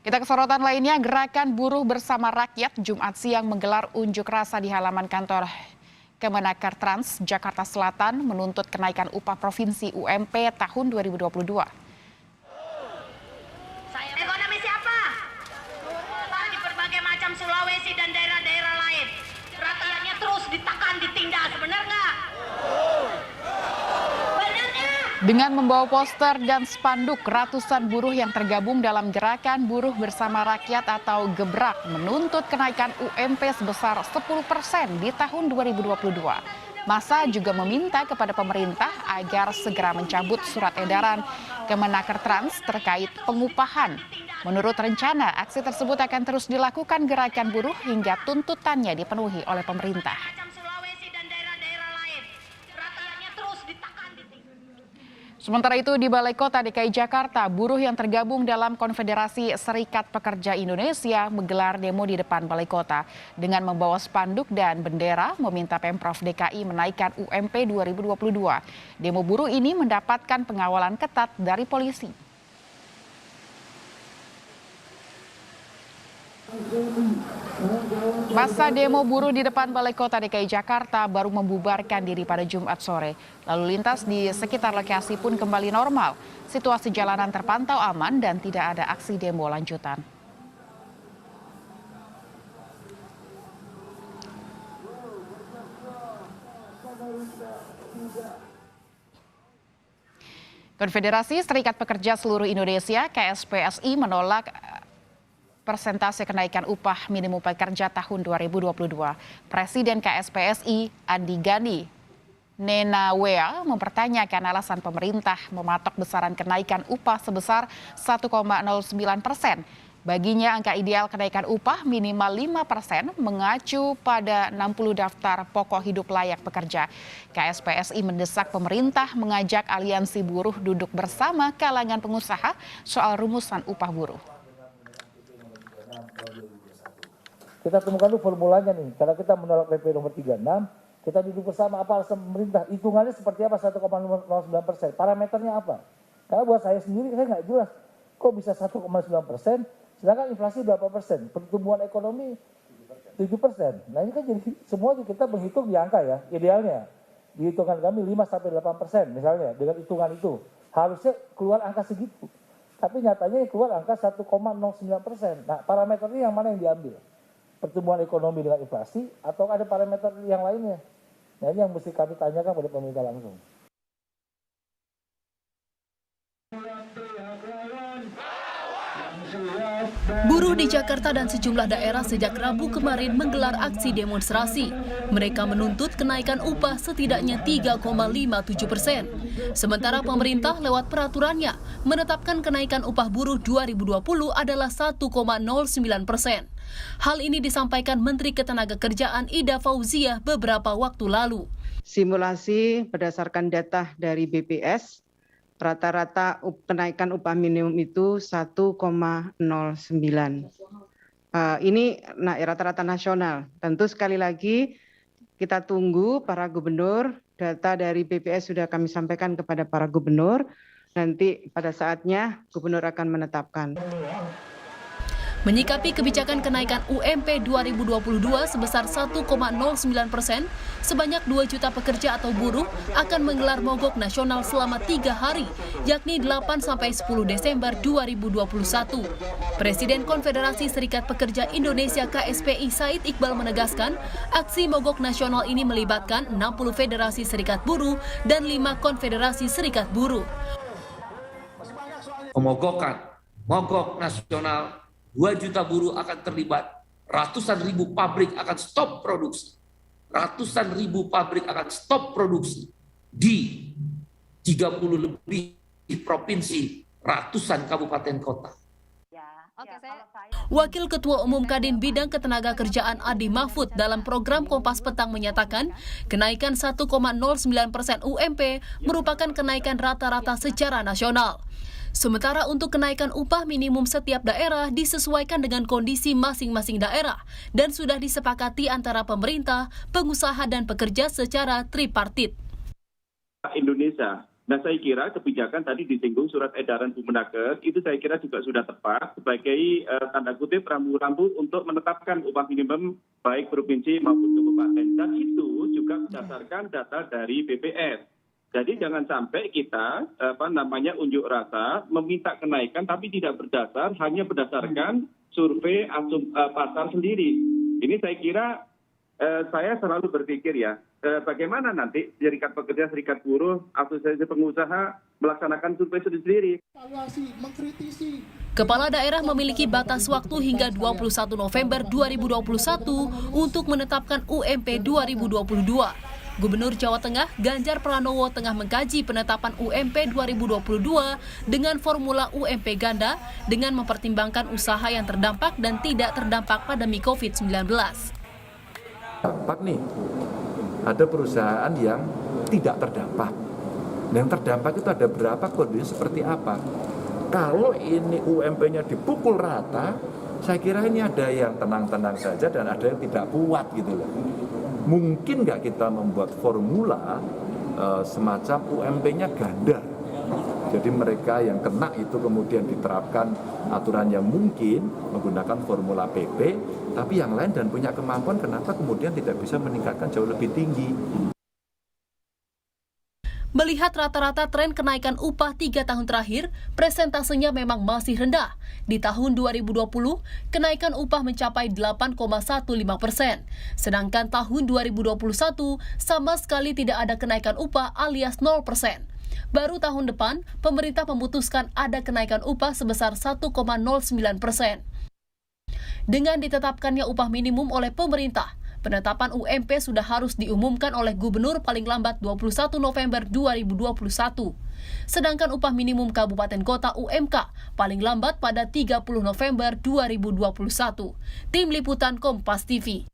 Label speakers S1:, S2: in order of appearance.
S1: Kita ke sorotan lainnya, Gerakan Buruh Bersama Rakyat Jumat siang menggelar unjuk rasa di halaman kantor Kemenaker Trans, Jakarta Selatan menuntut kenaikan upah provinsi UMP tahun 2022.
S2: Ekonomi siapa? Di berbagai macam Sulawesi dan daerah-daerah lain. Rakyatnya terus ditekan, ditindas, benar nggak?
S1: Dengan membawa poster dan spanduk, ratusan buruh yang tergabung dalam Gerakan Buruh Bersama Rakyat atau Gebrak menuntut kenaikan UMP sebesar 10% di tahun 2022. Massa juga meminta kepada pemerintah agar segera mencabut surat edaran Kemenaker Trans terkait pengupahan. Menurut rencana, aksi tersebut akan terus dilakukan gerakan buruh hingga tuntutannya dipenuhi oleh pemerintah. Sementara itu di Balai Kota DKI Jakarta, buruh yang tergabung dalam Konfederasi Serikat Pekerja Indonesia menggelar demo di depan Balai Kota dengan membawa spanduk dan bendera meminta Pemprov DKI menaikkan UMP 2022. Demo buruh ini mendapatkan pengawalan ketat dari polisi. Masa demo buruh di depan Balai Kota DKI Jakarta baru membubarkan diri pada Jumat sore. Lalu lintas di sekitar lokasi pun kembali normal. Situasi jalanan terpantau aman dan tidak ada aksi demo lanjutan. Konfederasi Serikat Pekerja Seluruh Indonesia (KSPSI) menolak persentase kenaikan upah minimum pekerja tahun 2022. Presiden KSPSI Andi Gani Nenawea mempertanyakan alasan pemerintah mematok besaran kenaikan upah sebesar 1,09%. Baginya angka ideal kenaikan upah minimal 5% mengacu pada 60 daftar pokok hidup layak pekerja. KSPSI mendesak pemerintah mengajak aliansi buruh duduk bersama kalangan pengusaha soal rumusan upah buruh.
S3: Kita temukan dulu formulanya nih, karena kita menolak PP nomor 36, kita duduk bersama apa alasan pemerintah, hitungannya seperti apa 1,09%, parameternya apa. Karena buat saya sendiri, saya nggak jelas, kok bisa 1,9%, sedangkan inflasi berapa persen, pertumbuhan ekonomi 7%. Nah ini kan jadi semua kita menghitung di angka ya, idealnya. Di hitungan kami 5-8% misalnya, dengan hitungan itu. Harusnya keluar angka segitu. Tapi nyatanya keluar angka 1,09%. Nah parameternya yang mana yang diambil? Pertumbuhan ekonomi dengan inflasi atau ada parameter yang lainnya? Nah ini yang mesti kami tanyakan pada pemerintah langsung.
S4: Buruh di Jakarta dan sejumlah daerah sejak Rabu kemarin menggelar aksi demonstrasi. Mereka menuntut kenaikan upah setidaknya 3,57%. Sementara pemerintah lewat peraturannya menetapkan kenaikan upah buruh 2020 adalah 1,09%. Hal ini disampaikan Menteri Ketenagakerjaan Ida Fauziah beberapa waktu lalu.
S5: Simulasi berdasarkan data dari BPS, rata-rata kenaikan upah minimum itu 1,09. Ini rata-rata nasional. Tentu sekali lagi kita tunggu para gubernur, data dari BPS sudah kami sampaikan kepada para gubernur. Nanti pada saatnya gubernur akan menetapkan.
S4: Menyikapi kebijakan kenaikan UMP 2022 sebesar 1,09%, sebanyak 2 juta pekerja atau buruh akan menggelar mogok nasional selama 3 hari, yakni 8-10 Desember 2021. Presiden Konfederasi Serikat Pekerja Indonesia KSPI Said Iqbal menegaskan, aksi mogok nasional ini melibatkan 60 federasi serikat buruh dan 5 konfederasi serikat buruh.
S6: Mogok nasional, 2 juta buruh akan terlibat, ratusan ribu pabrik akan stop produksi, ratusan ribu pabrik akan stop produksi di 30 lebih provinsi, ratusan kabupaten kota.
S4: Wakil Ketua Umum Kadin Bidang Ketenagakerjaan Adi Mahfud dalam program Kompas Petang menyatakan, kenaikan 1,09% UMP merupakan kenaikan rata-rata secara nasional. Sementara untuk kenaikan upah minimum setiap daerah disesuaikan dengan kondisi masing-masing daerah dan sudah disepakati antara pemerintah, pengusaha dan pekerja secara tripartit.
S7: Indonesia Nah, saya kira kebijakan tadi disinggung surat edaran Bumenaker, itu saya kira juga sudah tepat sebagai tanda kutip rambu-rambu untuk menetapkan upah minimum baik provinsi maupun kabupaten. Dan itu juga berdasarkan data dari BPS. Jadi jangan sampai kita unjuk rasa meminta kenaikan tapi tidak berdasar, hanya berdasarkan survei pasar sendiri. Ini saya kira saya selalu berpikir ya, bagaimana nanti serikat pekerja, serikat buruh, asosiasi pengusaha melaksanakan survei sendiri.
S4: Kepala daerah memiliki batas waktu hingga 21 November 2021 untuk menetapkan UMP 2022. Gubernur Jawa Tengah Ganjar Pranowo tengah mengkaji penetapan UMP 2022 dengan formula UMP ganda dengan mempertimbangkan usaha yang terdampak dan tidak terdampak pandemi COVID-19.
S8: Dampak nih, ada perusahaan yang tidak terdampak. Yang terdampak itu ada berapa, kondisi seperti apa. Kalau ini UMP-nya dipukul rata, saya kira ini ada yang tenang-tenang saja dan ada yang tidak kuat gitu loh. Mungkin nggak kita membuat formula semacam UMP-nya ganda. Jadi mereka yang kena itu kemudian diterapkan aturan yang mungkin menggunakan formula PP, tapi yang lain dan punya kemampuan kenapa kemudian tidak bisa meningkatkan jauh lebih tinggi.
S4: Melihat rata-rata tren kenaikan upah 3 tahun terakhir, presentasenya memang masih rendah. Di tahun 2020, kenaikan upah mencapai 8,15%. Sedangkan tahun 2021 sama sekali tidak ada kenaikan upah alias 0%. Baru tahun depan, pemerintah memutuskan ada kenaikan upah sebesar 1,09%. Dengan ditetapkannya upah minimum oleh pemerintah, penetapan UMP sudah harus diumumkan oleh gubernur paling lambat 21 November 2021. Sedangkan upah minimum kabupaten kota UMK paling lambat pada 30 November 2021. Tim Liputan Kompas TV.